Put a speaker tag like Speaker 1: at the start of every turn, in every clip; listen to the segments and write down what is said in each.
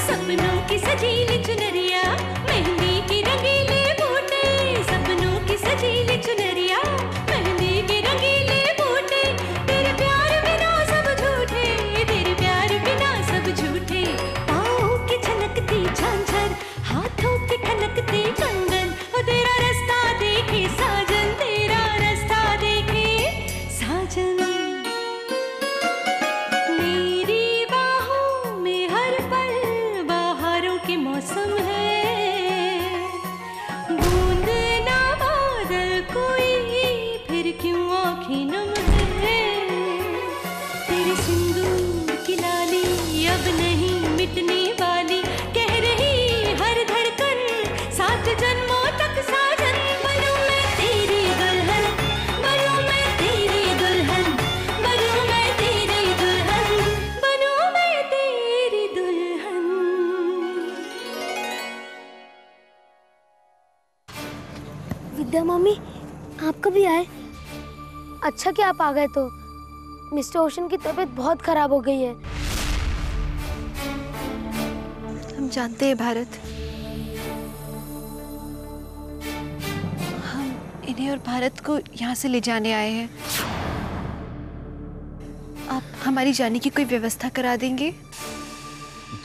Speaker 1: सपनों की सजीली चुनरिया, मेहंदी की रंगीले बूटे, सपनों की सजीली चुनरिया, मेहंदी के रंगीले बूटे, तेरे प्यार बिना सब झूठे, तेरे प्यार बिना सब झूठे, पाँव की छनकती झांझर, हाथों की खनकती कंगन, और तेरा रास्ता देखे साजन, तेरा रास्ता देखे साजन। मेरी बाहों में हर पल बहारों के मौसम है, बूंद ना बादल कोई फिर क्यों आँखें नम है, तेरे सिंदूर की लाली अब नहीं मिटने वाली, कह रही हर धड़कन सात जन्मों तक साजन। बनूं मैं तेरी दुल्हन, बनूं मैं तेरी दुल्हन, बनूं मैं तेरी दुल्हन, बनूं मैं तेरी दुल्हन।
Speaker 2: विद्या मम्मी, आप कभी आए? अच्छा कि आप आ गए। तो मिस्टर ओशन की तबीयत बहुत खराब हो गई है।
Speaker 3: हम जानते हैं भारत, हम इन्हें और भारत को यहाँ से ले जाने आए हैं। आप हमारी जाने की कोई व्यवस्था करा देंगे?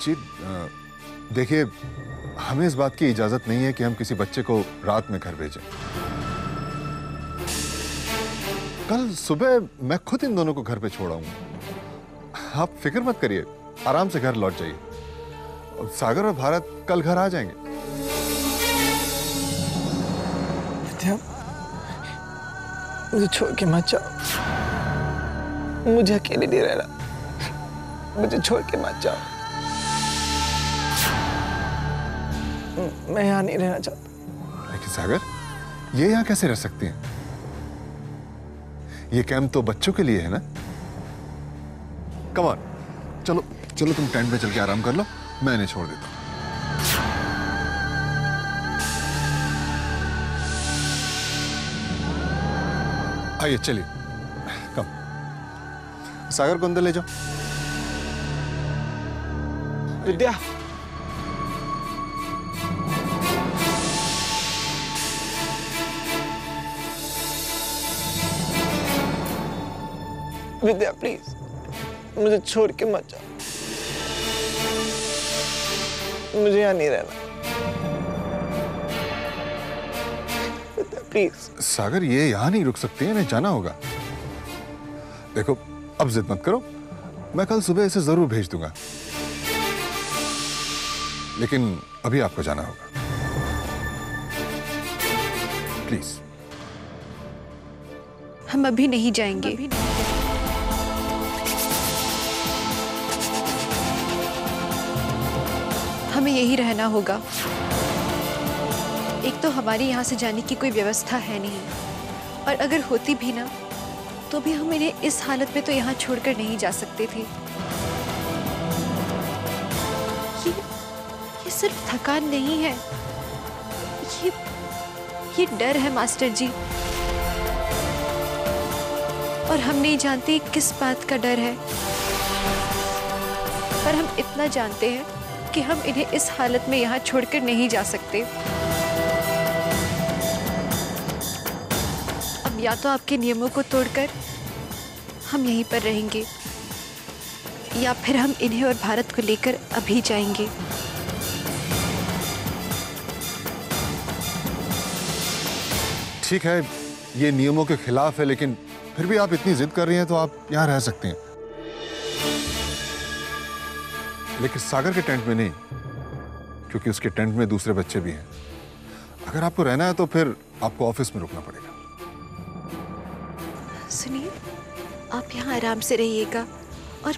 Speaker 4: जी देखिए, हमें इस बात की इजाजत नहीं है कि हम किसी बच्चे को रात में घर भेजें। कल सुबह मैं खुद इन दोनों को घर पे छोड़ाऊंगा। आप फिक्र मत करिए, आराम से घर लौट जाइए। सागर और भारत कल घर आ जाएंगे।
Speaker 5: विद्या, मुझे छोड़ के मत जाओ, मुझे अकेले नहीं रहना, मुझे छोड़ के मत जाओ। मैं यहाँ नहीं रहना चाहता।
Speaker 4: लेकिन सागर, ये यहाँ कैसे रह सकती हैं? ये कैंप तो बच्चों के लिए है ना। कम ऑन, चलो चलो, तुम टेंट में चल के आराम कर लो, मैं इन्हें छोड़ देता हूँ। आइए चलिए, कम। सागर को अंदर ले जाओ।
Speaker 5: विद्या, विद्या प्लीज, मुझे छोड़ के मत जाओ, मुझे यहाँ नहीं रहना। विद्या प्लीज।
Speaker 4: सागर, ये यहाँ नहीं रुक सकते हैं, इन्हें जाना होगा। देखो, अब जिद मत करो, मैं कल सुबह इसे जरूर भेज दूंगा, लेकिन अभी आपको जाना होगा। प्लीज।
Speaker 3: हम अभी नहीं जाएंगे। हमें यही रहना होगा। एक तो हमारी यहाँ से जाने की कोई व्यवस्था है नहीं, और अगर होती भी ना, तो भी हम इन्हें इस हालत में तो यहाँ छोड़कर नहीं जा सकते थे। ये सिर्फ थकान नहीं है, ये डर है मास्टर जी, और हम नहीं जानते किस बात का डर है। पर हम इतना जानते हैं कि हम इन्हें इस हालत में यहाँ छोड़कर नहीं जा सकते। अब या तो आपके नियमों को तोड़कर हम यहीं पर रहेंगे, या फिर हम इन्हें और भारत को लेकर अभी जाएंगे।
Speaker 4: ठीक है, ये नियमों के खिलाफ है, लेकिन फिर भी आप इतनी जिद कर रही हैं तो आप यहाँ रह सकते हैं, लेकिन सागर के टेंट में नहीं, क्योंकि उसके टेंट में दूसरे बच्चे भी हैं। अगर आपको रहना है तो फिर आपको ऑफिस में रुकना पड़ेगा।
Speaker 3: सुनिए, आप यहाँ आराम से रहिएगा, और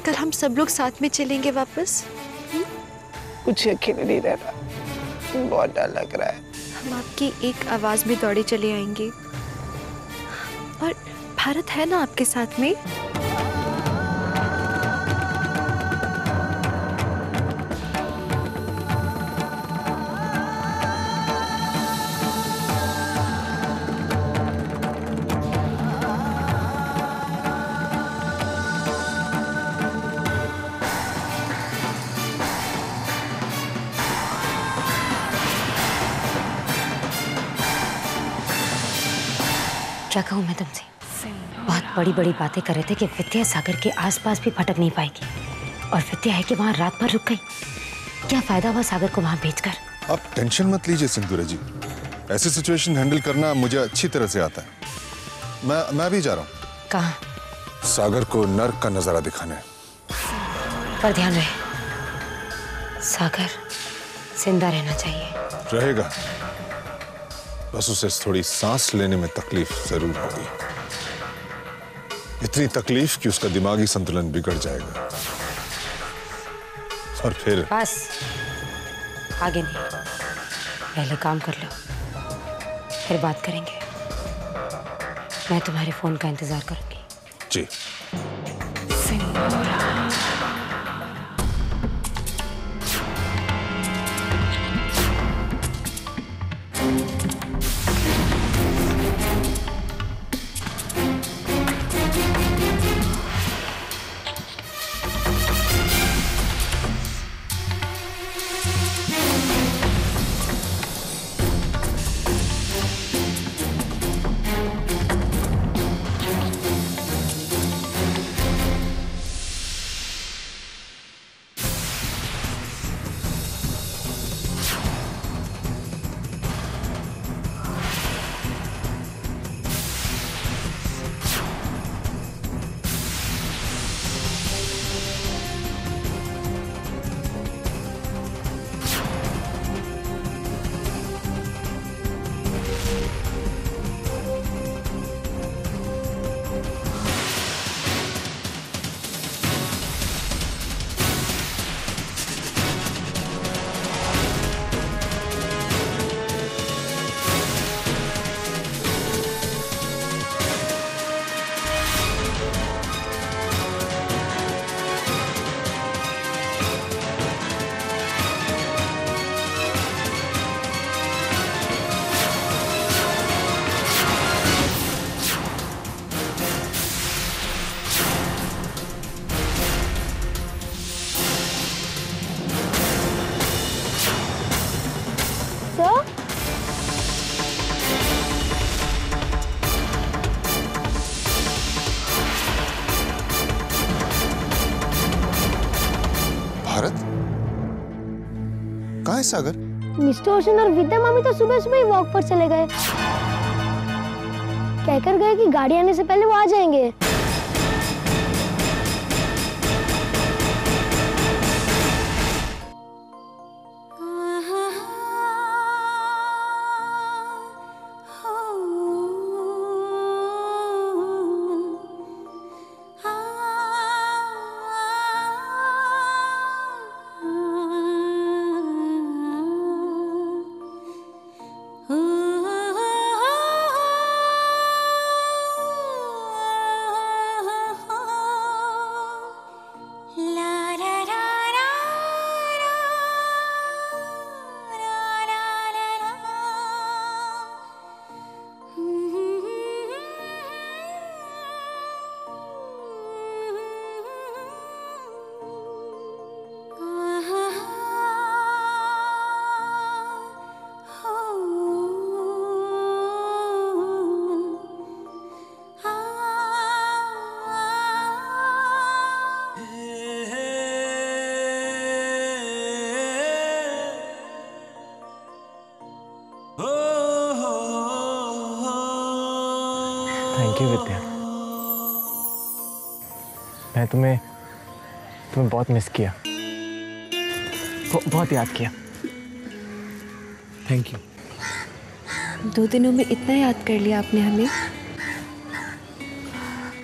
Speaker 3: कल हम सब लोग साथ में चलेंगे वापस।
Speaker 5: मुझे अकेले नहीं रहना, बहुत डर लग रहा है।
Speaker 3: हम आपकी एक आवाज में दौड़े चले आएंगे, और भारत है ना आपके साथ में।
Speaker 2: क्या कहूँ मैं तुमसे, बहुत बड़ी बड़ी बातें कर रहे थे कि विद्या सागर के आसपास भी भटक नहीं पाएगी, और विद्या है कि वहाँ रात भर रुक गई। क्या फायदा हुआ सागर को वहाँ भेजकर?
Speaker 4: आप टेंशन मत लीजिए सिंदूरा जी, ऐसी सिचुएशन हैंडल करना मुझे अच्छी तरह से आता है। मैं भी जा रहा हूँ।
Speaker 2: कहाँ?
Speaker 4: सागर को नर्क का नजारा दिखाने।
Speaker 2: पर ध्यान रहे, सागर जिंदा रहना चाहिए।
Speaker 4: रहेगा, बस उसे थोड़ी सांस लेने में तकलीफ जरूर होगी, इतनी तकलीफ कि उसका दिमागी संतुलन बिगड़ जाएगा, और फिर
Speaker 2: बस आगे नहीं, पहले काम कर लो, फिर बात करेंगे। मैं तुम्हारे फोन का इंतजार करूंगी।
Speaker 4: जी। कहाँ है सागर?
Speaker 2: मिस्टर ओशन और विद्या मामी तो सुबह सुबह ही वॉक पर चले गए। कहकर गए कि गाड़ी आने से पहले वो आ जाएंगे।
Speaker 5: थैंक यू विद्या, मैं तुम्हें बहुत मिस किया, बहुत याद किया। Thank you.
Speaker 3: 2 दिनों में इतना याद कर लिया आपने हमें?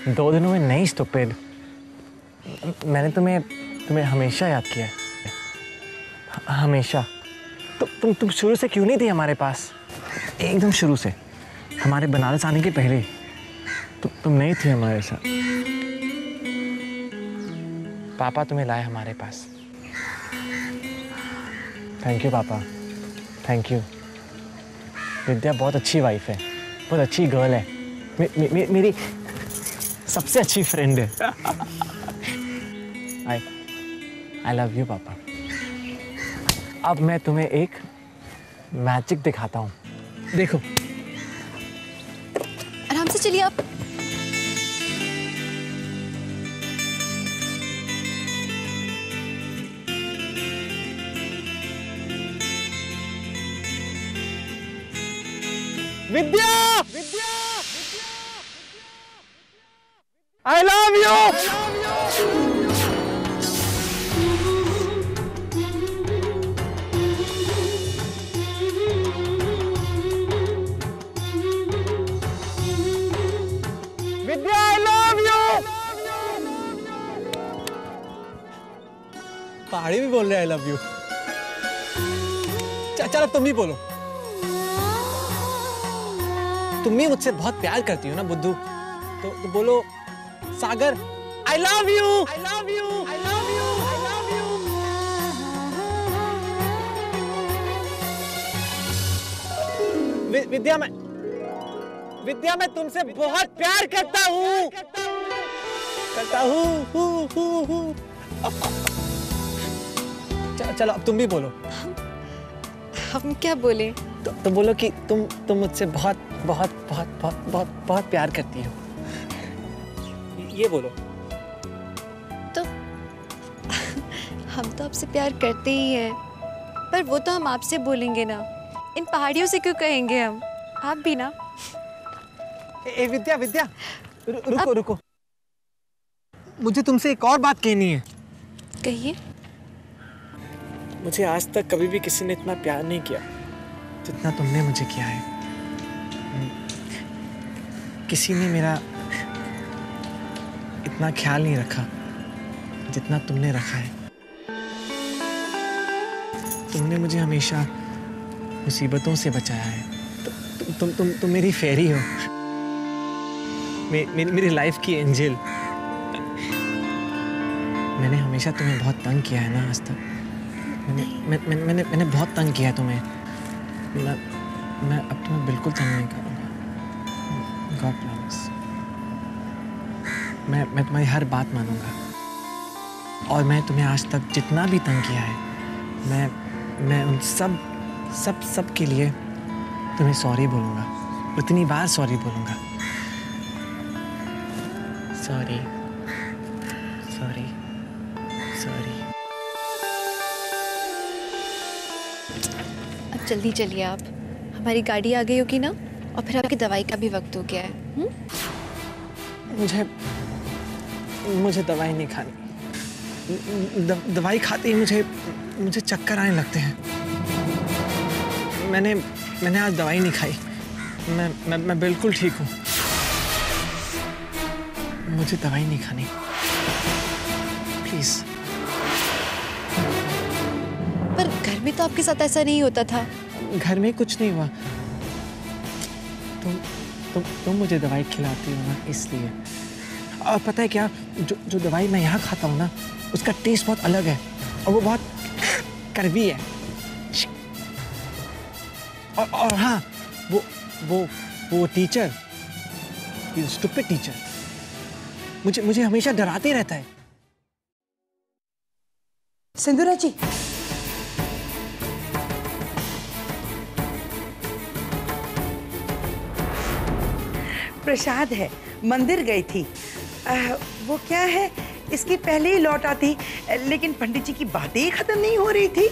Speaker 5: 2 दिनों में नहीं स्टूपिड, मैंने तुम्हें हमेशा याद किया है, हमेशा। तो तुम शुरू से क्यों नहीं थी हमारे पास? एकदम शुरू से, हमारे बनारस आने के पहले तुम नहीं थी हमारे साथ। पापा तुम्हें लाए हमारे पास। थैंक यू पापा, थैंक यू। विद्या बहुत अच्छी वाइफ है, बहुत अच्छी गर्ल है, मेरी सबसे अच्छी फ्रेंड है। आई लव यू पापा। अब मैं तुम्हें एक मैजिक दिखाता हूँ, देखो।
Speaker 3: आराम से चलिए आप।
Speaker 5: Vidya, Vidya, I love you. Vidya, I love you. Pahari भी बोल रहे आई लव यू। चल अब तुम भी बोलो। तुम भी मुझसे बहुत प्यार करती हो ना बुद्धू, तो बोलो Sagar I love you, I love you, I love you, I love you. Vidya मैं तुमसे बहुत प्यार करता हूँ, चलो अब तुम भी बोलो।
Speaker 3: हम क्या बोले?
Speaker 5: तो बोलो कि तुम मुझसे बहुत बहुत बहुत बहुत बहुत बहुत प्यार करती हो। ये बोलो।
Speaker 3: तो हम तो आपसे प्यार करते ही हैं, पर वो तो हम आपसे बोलेंगे ना, इन पहाड़ियों से क्यों कहेंगे हम? आप भी ना।
Speaker 5: विद्या रुको। मुझे तुमसे एक और बात कहनी है।
Speaker 3: कहिए।
Speaker 5: मुझे आज तक कभी भी किसी ने इतना प्यार नहीं किया जितना तुमने मुझे किया है। किसी ने मेरा इतना ख्याल नहीं रखा जितना तुमने रखा है। तुमने मुझे हमेशा मुसीबतों से बचाया है। तुम मेरी फेरी हो, मेरी लाइफ की एंजल। मैंने हमेशा तुम्हें बहुत तंग किया है ना आज तक। मैंने बहुत तंग किया है तुम्हें। मैं अब तुम्हें बिल्कुल तंग नहीं करूँगा। God promise. मैं तुम्हारी हर बात मानूंगा। और मैं तुम्हें आज तक जितना भी तंग किया है, मैं उन सब के लिए तुम्हें सॉरी बोलूँगा। उतनी बार सॉरी बोलूँगा। Sorry sorry sorry.
Speaker 3: अब जल्दी चलिए आप, हमारी गाड़ी आ गई होगी ना, और फिर आपकी दवाई का भी वक्त हो गया है।
Speaker 5: मुझे दवाई नहीं खानी। दवाई खाते ही मुझे चक्कर आने लगते हैं। मैंने आज दवाई नहीं खाई। मैं बिल्कुल ठीक हूँ। मुझे दवाई नहीं खानी, प्लीज।
Speaker 3: पर घर में तो आपके साथ ऐसा नहीं होता था।
Speaker 5: घर में कुछ नहीं हुआ। तुम मुझे दवाई खिलाती हो ना, इसलिए। और पता है क्या, जो दवाई मैं यहाँ खाता हूँ ना, उसका टेस्ट बहुत अलग है और वो बहुत कड़वी है। और हाँ, वो टीचर, स्टूपिड टीचर, मुझे हमेशा डराते रहता है।
Speaker 6: सिंदूरा जी, प्रसाद है, मंदिर गई थी। वो क्या है, इसकी पहले ही लौट आती, लेकिन पंडित जी की बातें ही खत्म नहीं हो रही थी।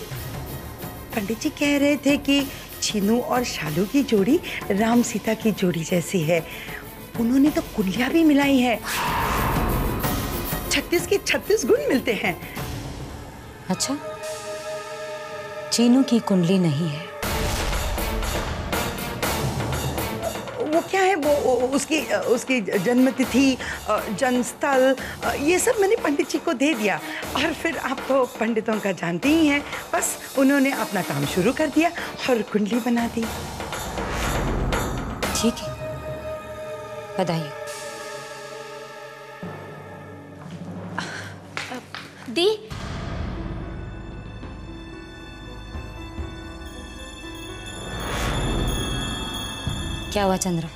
Speaker 6: पंडित जी कह रहे थे कि छीनू और शालू की जोड़ी राम सीता की जोड़ी जैसी है। उन्होंने तो कुंडलियां भी मिलाई है। 36 के 36 गुण मिलते हैं।
Speaker 2: अच्छा, चीनू की कुंडली नहीं है।
Speaker 6: वो क्या है, वो उसकी जन्मतिथि, जन्मस्थल, ये सब मैंने पंडित जी को दे दिया। और फिर आप तो पंडितों का जानते ही हैं, बस उन्होंने अपना काम शुरू कर दिया और कुंडली बना दी।
Speaker 2: ठीक है, बधाई।
Speaker 3: दी,
Speaker 2: क्या हुआ चंद्रा?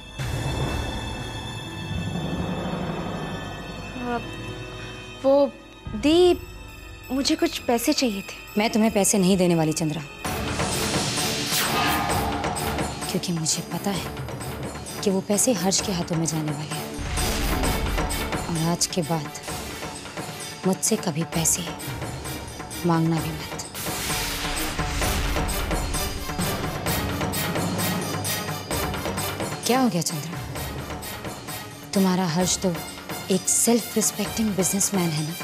Speaker 3: वो दी, मुझे कुछ पैसे चाहिए थे।
Speaker 2: मैं तुम्हें पैसे नहीं देने वाली चंद्रा, क्योंकि मुझे पता है कि वो पैसे हर्ष के हाथों में जाने वाले हैं और आज के बाद मुझसे कभी पैसे मांगना भी मत। क्या हो गया चंद्रा? तुम्हारा हर्ष तो एक सेल्फ रिस्पेक्टिंग बिजनेसमैन है ना,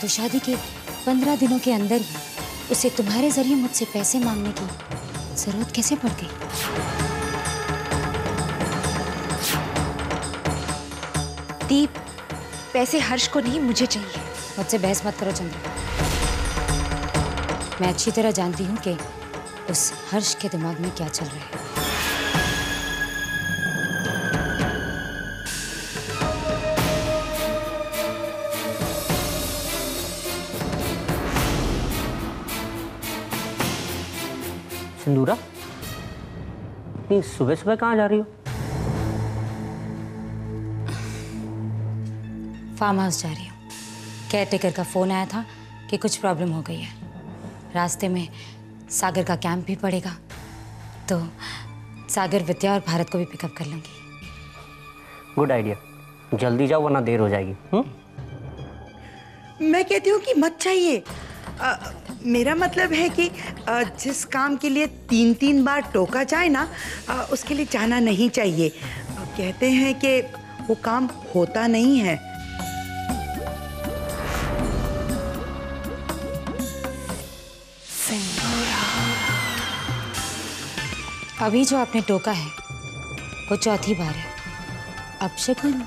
Speaker 2: तो शादी के 15 दिनों के अंदर ही उसे तुम्हारे जरिए मुझसे पैसे मांगने की जरूरत कैसे पड़ गई?
Speaker 3: दीप, पैसे हर्ष को नहीं, मुझे चाहिए।
Speaker 2: मुझसे बहस मत करो चंद्रा। मैं अच्छी तरह जानती हूँ कि उस हर्ष के दिमाग में क्या चल रहा है।
Speaker 7: सिंदूरा, इतनी सुबह सुबह कहाँ जा रही हो?
Speaker 2: फार्म हाउस जा रही हूँ। केयरटेकर का फोन आया था कि कुछ प्रॉब्लम हो गई है। रास्ते में सागर का कैंप भी पड़ेगा, तो सागर, विद्या और भारत को भी पिकअप कर लूंगी।
Speaker 7: गुड आइडिया, जल्दी जाओ वरना देर हो जाएगी।
Speaker 6: मैं कहती हूँ कि मत चाहिए। मेरा मतलब है कि जिस काम के लिए 3-3 बार टोका जाए ना, उसके लिए जाना नहीं चाहिए। कहते हैं कि वो काम होता नहीं है।
Speaker 2: अभी जो आपने टोका है वो चौथी बार है। अब शकुन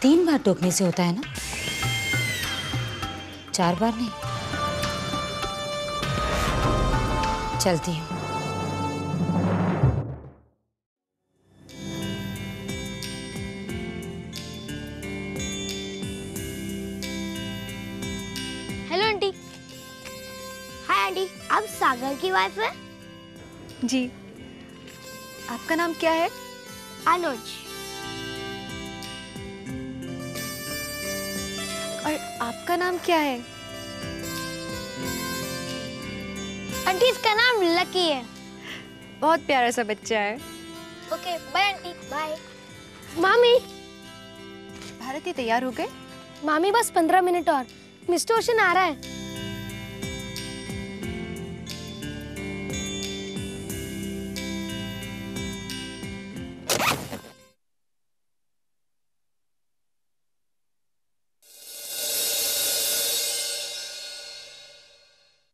Speaker 2: 3 बार टोकने से होता है ना, 4 बार नहीं। चलती हूँ।
Speaker 8: Hello aunty. हाय आंटी, आप सागर की वाइफ है?
Speaker 3: जी। आपका नाम क्या है?
Speaker 8: अनुज।
Speaker 3: और आपका नाम क्या है?
Speaker 8: आंटी, इसका नाम लकी है।
Speaker 3: बहुत प्यारा सा बच्चा है।
Speaker 8: Okay, bye aunty. बाय। मामी।
Speaker 3: भारत, ये तैयार हो गए?
Speaker 8: मामी, बस 15 मिनट और, मिस्टर ओशन आ रहा है।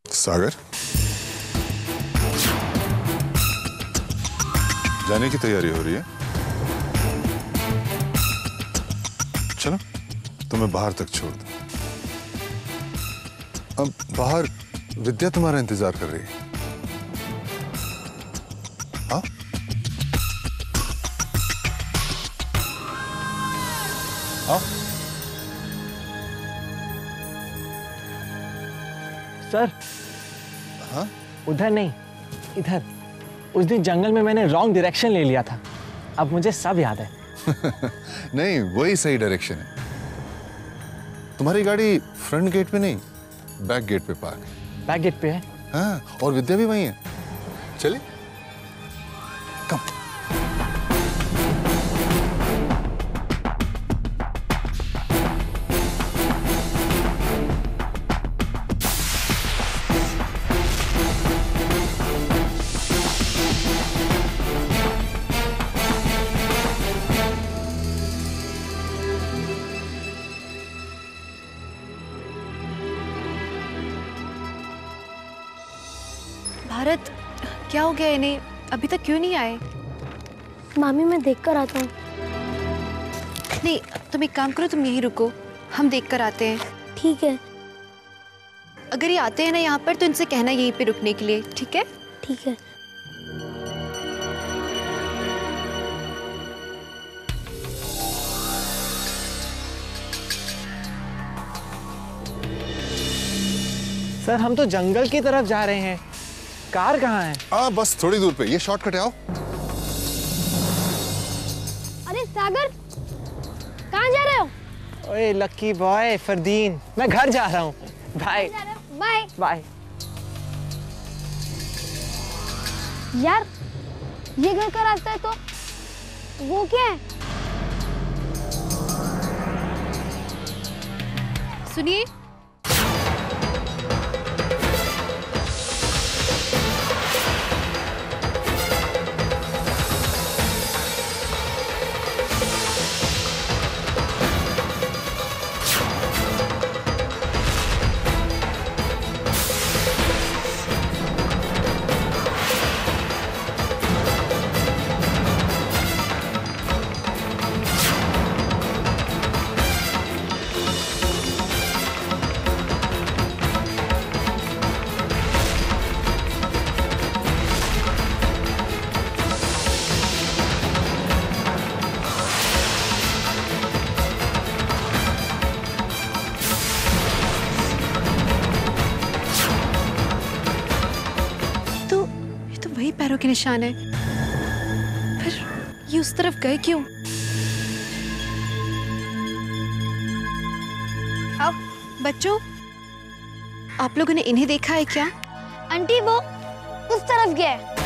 Speaker 4: सागर, जाने की तैयारी हो रही है? चलो तुम्हें बाहर तक छोड़ दूं। अब बाहर विद्या तुम्हारा इंतजार कर रही है। हाँ? हाँ?
Speaker 5: सर,
Speaker 4: हाँ?
Speaker 5: उधर नहीं, इधर। उस दिन जंगल में मैंने रॉन्ग डायरेक्शन ले लिया था। अब मुझे सब याद है।
Speaker 4: नहीं, वही सही डायरेक्शन है। तुम्हारी गाड़ी फ्रंट गेट पे नहीं, बैक गेट पे पार्क है।
Speaker 5: बैक गेट पे है?
Speaker 4: हाँ, और विद्या भी वही है। चलिए, कम।
Speaker 3: भारत, क्या हो गया इन्हें? अभी तक क्यों नहीं आए?
Speaker 8: मामी, मैं देख कर आता हूँ।
Speaker 3: नहीं, तुम एक काम करो, तुम यहीं रुको, हम देख कर आते हैं।
Speaker 8: ठीक है।
Speaker 3: अगर ये आते हैं ना यहाँ पर, तो इनसे कहना यहीं पे रुकने के लिए, ठीक है?
Speaker 8: ठीक है।
Speaker 5: सर, हम तो जंगल की तरफ जा रहे हैं। कार कहाँ है?
Speaker 4: बस थोड़ी दूर पे, ये शॉर्टकट है। आओ।
Speaker 8: अरे सागर, कहाँ जा रहे हो?
Speaker 5: ओए लकी बॉय, फरदीन, मैं घर जा रहा हूँ। बाय।
Speaker 8: बाय।
Speaker 5: बाय।
Speaker 8: यार, ये घर का रास्ता है तो वो क्या है?
Speaker 3: सुनिए, वही पैरों के निशान है। फिर ये उस तरफ गए क्यों? अब बच्चों, आप लोगों ने इन्हें देखा है क्या?
Speaker 8: आंटी वो उस तरफ गया है।